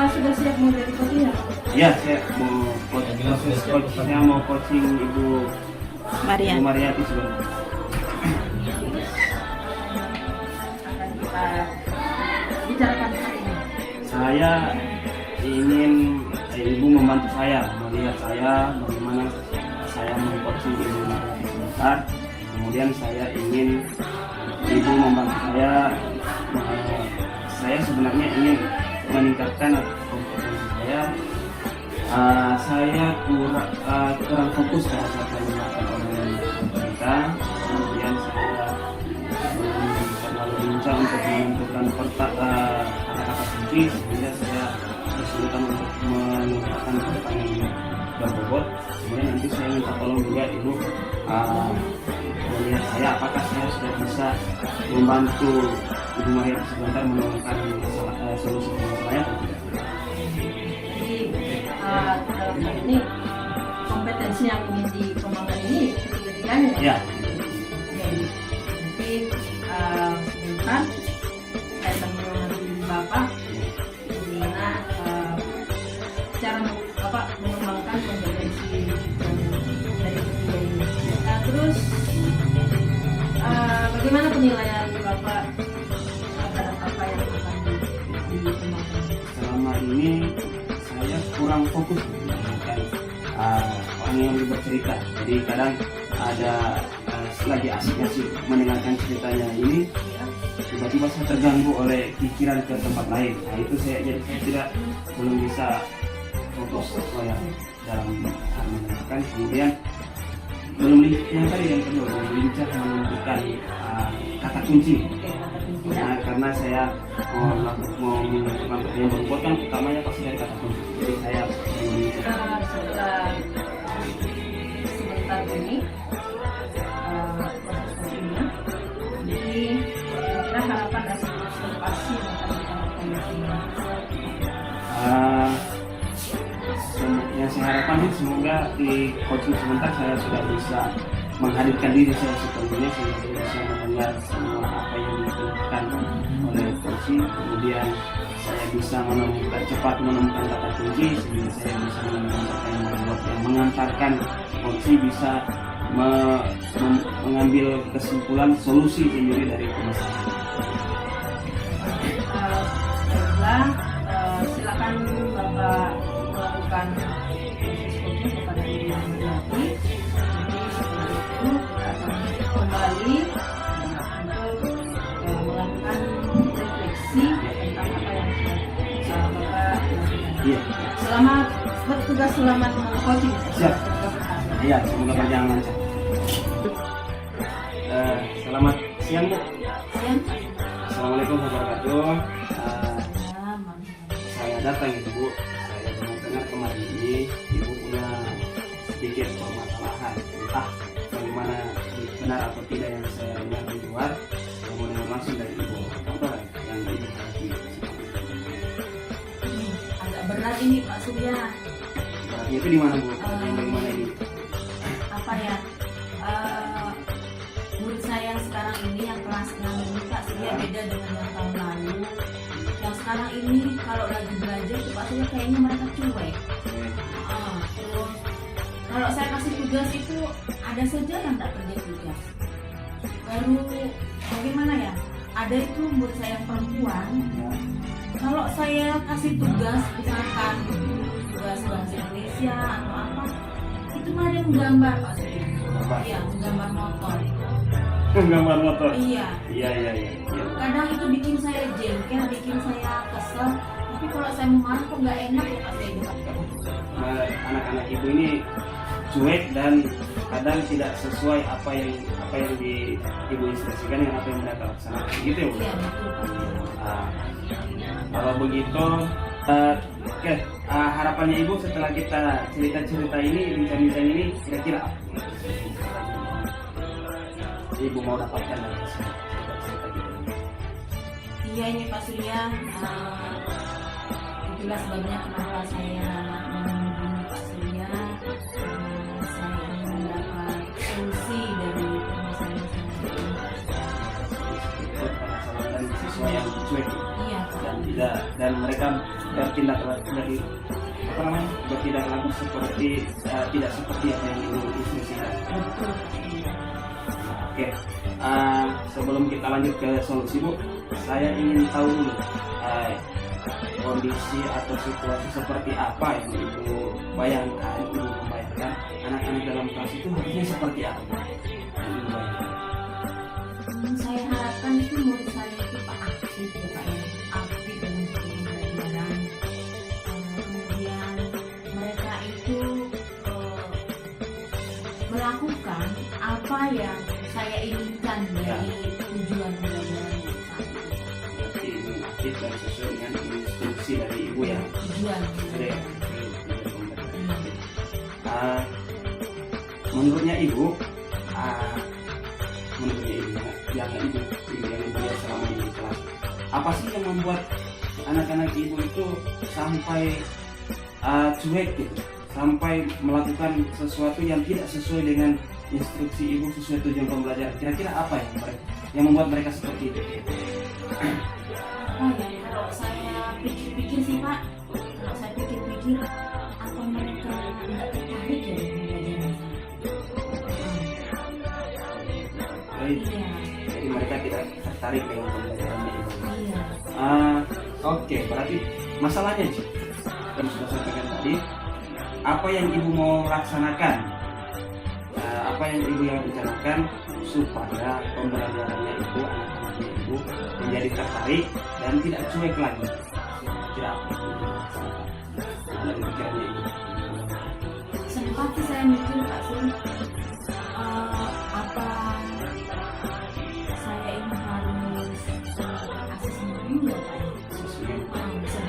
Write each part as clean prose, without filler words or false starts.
sudah siap mau jadi coaching ya? Iya, saya mau saya mau coaching Ibu Mariati sebenarnya. Akan kita bicarakan hari ini. Saya ingin Ibu membantu saya, melihat saya bagaimana saya mengcoaching Ibu Mariati sebentar. Kemudian saya ingin Ibu membantu saya. Saya sebenarnya ingin meningkatkan kompetensi saya. Saya kurang fokus pada saat menggunakan online kita. Kemudian saya terlalu lincah untuk menentukan kata-kata kunci, sehingga saya kesulitan untuk menentukan pertanyaan yang berbobot. Kemudian nanti saya minta tolong juga Ibu melihat saya apakah saya sudah bisa membantu Ibu Maria sebentar menemukan solusi masalahnya atau tidak. Dalam hal ini kompetensi yang ingin dikembangkan ini ketiga-tiganya ya? Ya. Oke, nanti sebentar saya akan mengenai Bapak bagaimana cara Bapak mengembangkan kompetensi dari ketiga ini. Nah, terus bagaimana penilaian Bapak terhadap apa yang akan dikembangkan? Selama ini saya kurang fokus mendengarkan orang yang bercerita. Jadi kadang ada lagi asik-asik mendengarkan ceritanya ini, tiba-tiba saya terganggu oleh pikiran ke tempat lain. Nah itu saya belum bisa fokus dalam mendengarkan. Kemudian belum yang tadi yang kedua belum lincah menentukan kata kunci. Nah, karena saya mau melakukan yang berbuat kan utamanya pasti dari kata kunci. Jadi saya sebentar ini jadi kira harapan dan observasi yang akan kita lakukan di sini. Yang saya harapkan semoga di coaching sebentar saya sudah bisa menghadirkan diri saya sepenuhnya sehingga saya bisa mendengar semua apa yang dikeluhkan oleh coaching. Kemudian saya bisa cepat menemukan kata kunci sehingga saya bisa menemukan kata yang membuat yang mengantarkan coaching bisa mengambil kesimpulan solusi sendiri dari permasalahan. Baiklah, silakan Bapak melakukan proses coaching kepada Ibu Mariati. Jadi setelah itu kita akan kembali untuk melakukan refleksi tentang apa yang Bapak lakukan. Selamat bertugas, selamat coaching. Siap. Iya, semoga berjalan lancar. Selamat siang Bu. Siang. Assalamualaikum warahmatullahi wabarakatuh. Saya datang itu Bu. Saya dengar kemarin ini Ibu punya sedikit permasalahan, entah bagaimana benar atau tidak yang saya dengar di luar. Kemudian langsung dari Ibu apa yang Ibu hadapi? Agak berat ini Pak Surya. Beratnya itu di mana Bu? Bagaimana ini? Apa ya? Murid saya yang sekarang ini yang kelas 6 ini Pak Surya beda dengan yang tahun lalu. Yang sekarang ini kalau lagi belajar tuh Pak Surya kayaknya mereka cuek. Terus kalau saya kasih tugas itu ada saja yang tak kerja tugas. Baru bagaimana ya? Ada itu murid saya yang perempuan. Kalau saya kasih tugas misalkan tugas bahasa Indonesia atau apa, itu mah ada menggambar Pak Surya. Iya, menggambar motor. Gambar motor. Iya. Iya. Kadang itu bikin saya jengkel, bikin saya kesel. Tapi kalau saya mau marah kok nggak enak ya Pak Surya. Anak-anak Ibu ini cuek dan kadang tidak sesuai apa yang Ibu instruksikan dengan apa yang mereka laksanakan. Gitu ya Bu? Iya, betul Pak Surya. Kalau begitu, harapannya Ibu setelah kita cerita-cerita ini, bincang-bincang ini, kira-kira apa? Ibu mau dapatkan dari cerita-cerita gitu. Iya ini Pak Surya, itulah sebabnya kenapa saya menghubungi Pak Surya. Saya ingin mendapat solusi dari permasalahan saya. Permasalahan dan siswa yang cuek Iya, dan mereka bertindak dari bertindak laku seperti tidak seperti apa yang ibu instruksikan. Betul. Oke, sebelum kita lanjut ke solusi Bu, saya ingin tahu dulu kondisi atau situasi seperti apa yang ibu bayangkan, ibu membayangkan anak-anak dalam kelas itu harusnya seperti apa Bu? Yang ibu bayangkan. Saya harapkan itu murid saya itu Pak aktif ya Pak ya, aktif dalam pembelajaran. Kemudian mereka itu melakukan apa yang saya inginkan dari tujuan pembelajaran saat itu. Berarti ibu aktif dan sesuai dengan instruksi dari ibu ya. Tujuan Oke. pembelajaran. Menurutnya ibu, yang ibu lihat selama ini di kelas, apa sih yang membuat anak-anak ibu itu sampai cuek gitu, sampai melakukan sesuatu yang tidak sesuai dengan instruksi ibu, sesuai tujuan pembelajaran? Kira-kira apa yang membuat mereka seperti itu? Oh ya, kalau saya pikir-pikir sih Pak, kalau saya pikir-pikir apa mereka tidak tertarik ya dengan pembelajaran saya? Baik. Iya, Jadi mereka tidak tertarik dengan pembelajarannya ibu. iya. Oke, berarti masalahnya Ci, yang sudah saya sampaikan tadi, apa yang ibu mau laksanakan, apa yang ibu yang rencanakan supaya pembelajarannya ibu, anak-anaknya ibu menjadi tertarik dan tidak cuek lagi. Tidak apa yang ibu laksanakan. Ada di pikirannya ibu. Sempat sih saya mikir Pak Sun, apa saya ini harus asesmen dulu ya Pak ya? Sesuai Sebelum belajar.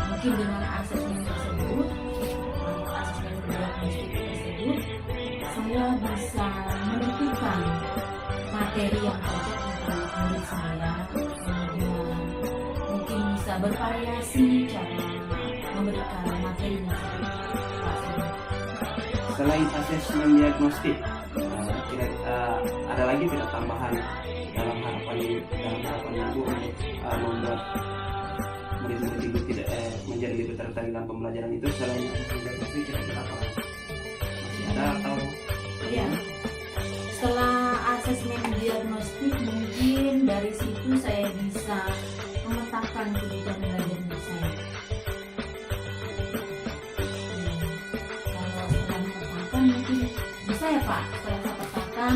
Mungkin dengan asesmen tersebut, asesmen diagnostik tersebut, saya bisa menentukan materi yang cocok untuk murid saya. Kemudian mungkin bisa bervariasi cara memberikan materi Selain asesmen diagnostik, ada lagi tidak tambahan dalam harapan ibu untuk membuat murid-murid ibu tidak menjadi lebih tertarik dalam pembelajaran itu? Selain asesmen diagnostik, kira-kira apa? Masih ada atau? ya. Setelah asesmen diagnostik, mungkin dari situ saya bisa memetakan kebutuhan belajar saya. Kalau setelah memetakan mungkin bisa ya Pak, setelah saya petakan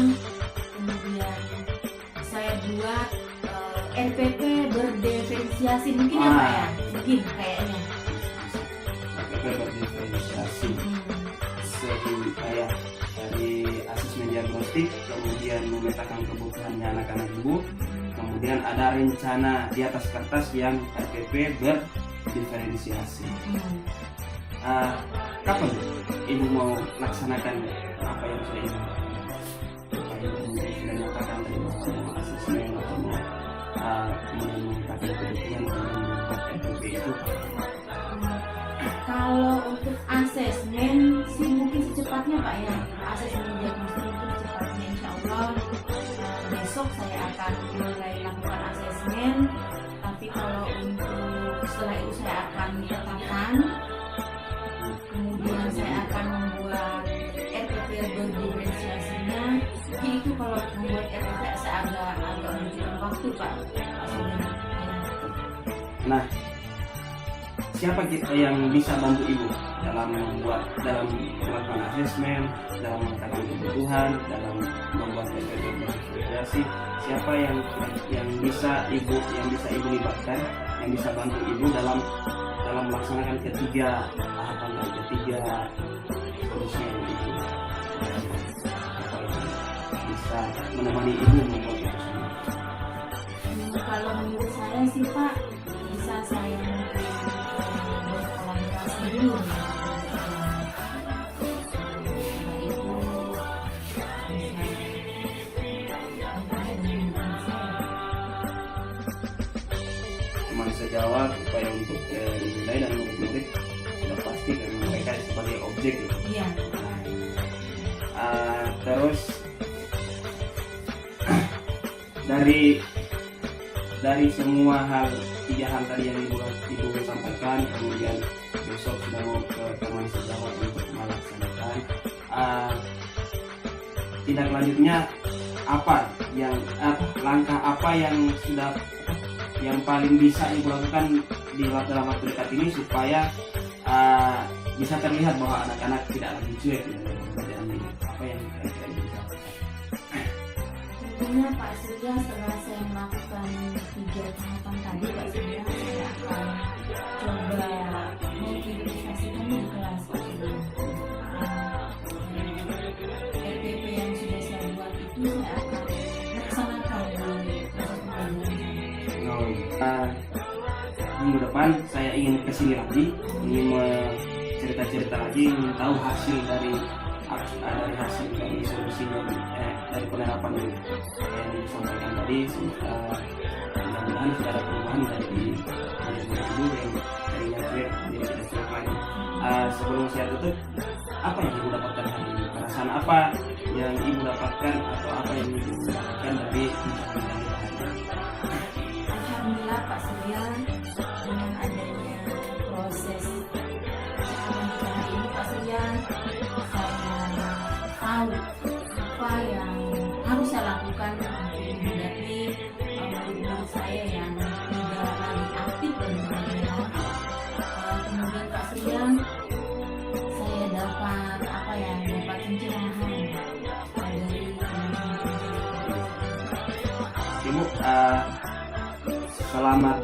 kemudian saya buat RPP berdiferensiasi mungkin ya Pak ya, mungkin kayaknya. RPP berdiferensiasi dari asesmen diagnostik, kemudian memetakan kebutuhannya anak-anak ibu, kemudian ada rencana di atas kertas yang RPP berdiferensiasi. Kapan ibu mau laksanakan apa yang sudah ibu? Apa yang sudah nyatakan dari mau asesmen atau mau kemudian memetakan kebutuhan kemudian membuat RPP itu? Kalau untuk asesmen sih mungkin secepatnya Pak ya, asesmen diagnostik itu secepatnya insya Allah besok saya akan mulai lakukan asesmen. Tapi kalau untuk setelah itu saya akan petakan, kemudian saya akan membuat RPP berdiferensiasinya. Jadi itu kalau membuat RPP saya agak membutuhkan waktu Pak. Nah, siapa yang bisa bantu ibu dalam melakukan asesmen, dalam mengatakan kebutuhan, dalam membuat RPP berdiferensiasi? Siapa yang bisa ibu libatkan, yang bisa bantu ibu dalam melaksanakan ketiga tahapan dan ketiga solusi yang ibu bisa menemani ibu membuat itu semua? Kalau menurut saya sih Pak, bisa saya mungkin berkolaborasi dulu Cuma sejawat upaya untuk nilai dan murid-murid sudah pasti karena mereka sebagai objek gitu. Iya. Terus dari dari semua hal, 3 hal tadi yang ibu sampaikan, kemudian besok sudah mau ke teman sejawat untuk melaksanakan. Tindak lanjutnya apa langkah apa yang paling bisa ibu lakukan dalam waktu dekat ini supaya bisa terlihat bahwa anak-anak tidak lagi cuek dalam pembelajaran ini? Apa yang kira-kira ibu bisa lakukan? Tentunya Pak Surya, setelah saya melakukan 3 tahapan tadi, Pak Surya, saya akan coba mengkritisasikan di kelas Pak Surya. RPP yang sudah saya buat itu saya akan laksanakan di proses pembelajaran. Minggu depan saya ingin kesini lagi, ingin cerita-cerita lagi, ingin tahu hasil dari solusinya, dari penerapan yang disampaikan tadi. Mudah-mudahan sudah ada perubahan dari ibu yang tadinya cuek menjadi tidak cuek lagi. Sebelum saya tutup, apa yang ibu dapatkan hari ini? Perasaan apa yang ibu dapatkan atau apa yang ibu dapatkan dari bincang-bincang kita hari ini? Alhamdulillah Pak Surya, dengan adanya proses pembicaraan ini Pak Surya, saya tahu apa yang harus saya lakukan untuk menghadapi murid-murid saya yang tidak lagi aktif dan pembelajaran. Kemudian Pak Surya, saya dapat pencerahan dari Ibu, selamat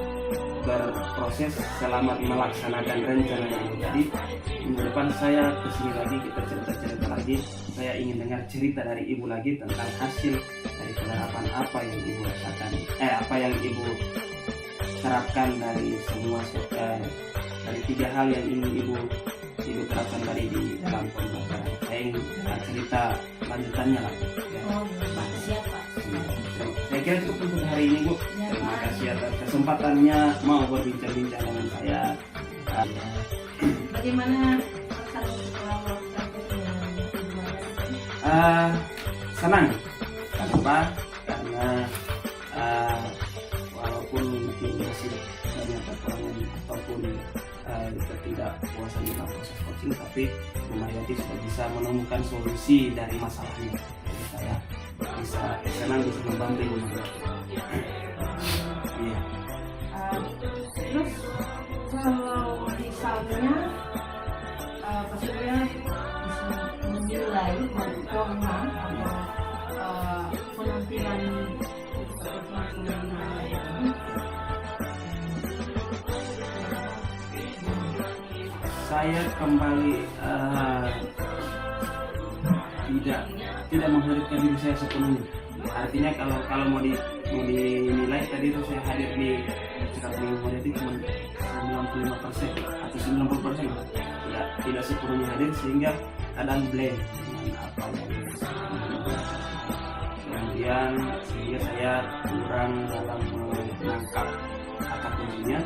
berproses, selamat melaksanakan rencana yang tadi. Minggu depan saya kesini lagi, kita cerita-cerita lagi. Saya ingin dengar cerita dari ibu lagi tentang hasil dari penerapan apa yang ibu rasakan, apa yang ibu terapkan dari semua dari 3 hal yang ingin ibu terapkan tadi di dalam pembelajaran. Saya ingin cerita lanjutannya lagi. Ya. Pak, siapa? Saya kira cukup untuk hari ini, Bu. Terima kasih atas kesempatannya mau berbincang-bincang dengan saya. Bagaimana senang. Kenapa? Karena walaupun mungkin masih banyak kekurangan ataupun ketidakpuasan dalam proses coaching, tapi Bu Mariati sudah bisa menemukan solusi dari masalahnya. Jadi saya bisa senang bisa membantu Bu Mariati. Iya. Terus kalau misalnya Pak Surya bisa menilai performa atau penampilan saya kembali tidak mengharapkan diri saya sepenuhnya. Artinya kalau mau dinilai tadi itu saya hadir di cerita minggu itu cuma 95% atau 90%, tidak sepenuhnya hadir, sehingga kadang blend dengan apa yang kemudian sehingga saya kurang dalam menangkap kata kuncinya.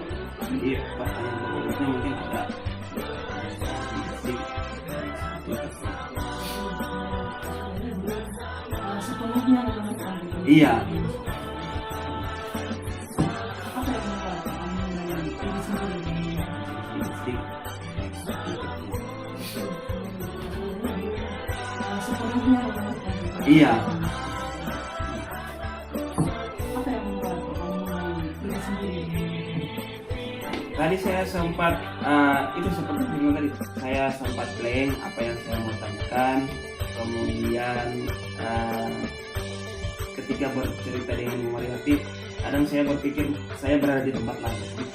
Jadi pertanyaan berikutnya mungkin agak sepenuhnya iya. Apa yang membuat diri sendiri? Sepenuhnya Iya. Apa yang membuat diri sendiri? Tadi saya sempat itu seperti yang tadi saya sempat blank apa yang saya mau tanyakan. Kemudian ketika bercerita dengan Bu Mariati, kadang saya berpikir saya berada di tempat lain.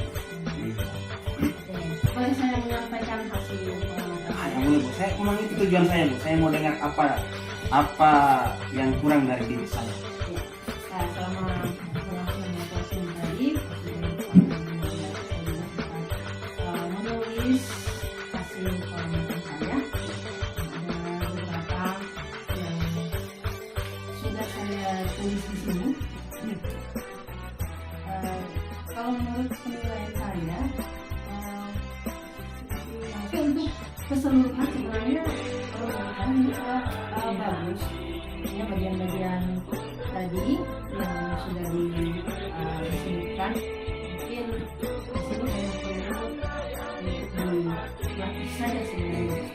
Boleh saya menyampaikan hasil pengamatan? Yang boleh Bu. Saya memang itu tujuan saya Bu. Saya mau dengar apa yang kurang dari diri saya. Ya, selama berlangsungnya coaching tadi, menulis hasil pengamatan saya. Ada beberapa yang sudah saya tulis di sini. Kalau menurut penilaian saya, tapi untuk keseluruhan sebenarnya kalau menurut saya ini bagus. Ya, bagian-bagian tadi yang sudah disebutkan, mungkin di sini saya perlu dilatih saja sebenarnya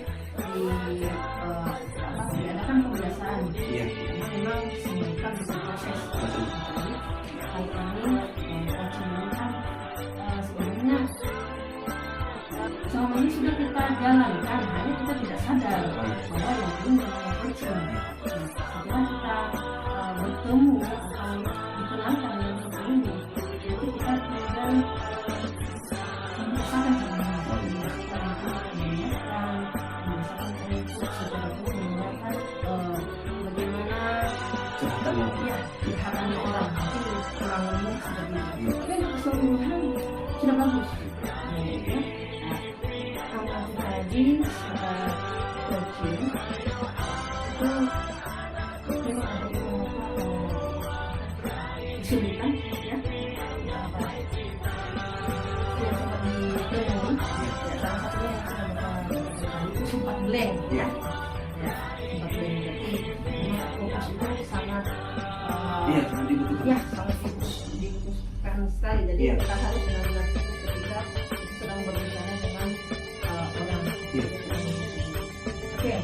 diadakan pembiasaan. Iya. Memang semua bisa proses. Hal ini coaching ini kan sebenarnya selama ini sudah kita jalankan, hanya kita tidak sadar bahwa yang ini namanya coaching. Setelah kita bertemu atau dikenalkan dengan coaching ini, itu kita tinggal membiasakan bagaimana curhatannya orang, itu kurang lebih seperti itu. Tapi keseluruhan sudah bagus. Kalau tadi coaching itu memang ada beberapa kesulitan ya, apa yang seperti training, salah satunya yang sudah berkali itu sempat blank ya, sempat blank. Jadi fokus itu sangat sangat dibutuhkan sekali. Jadi kita harus benar-benar fokus ketika kita sedang berbicara dengan orang. Oke.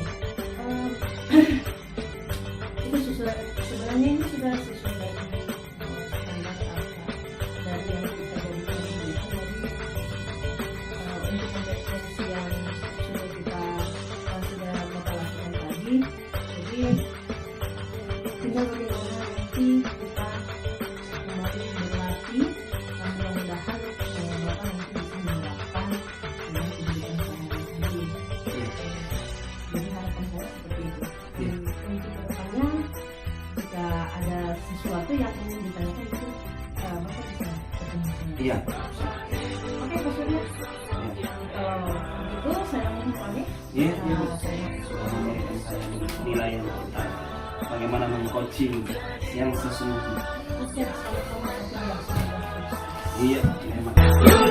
Itu sebenarnya ini sudah sesuai dengan standar dari yang kita jadikan ini. Jadi untuk kompetensi yang sudah kita sudah bapak lakukan tadi, jadi tinggal bagaimana nanti kita kembali berlatih dan mudah-mudahan bapak nanti bisa menerapkan dengan kehidupan sehari-hari. Jadi harapan saya seperti itu. Untuk kedepannya jika ada sesuatu yang ingin ditanyakan itu bapak bisa ketemu saya. Iya. Oke, Pak Surya. Kalau begitu saya mohon pamit. Iya. Sudah memberikan saya penilaian tentang bagaimana meng-coaching yang sesungguhnya. Oke, sama-sama. Iya, memang.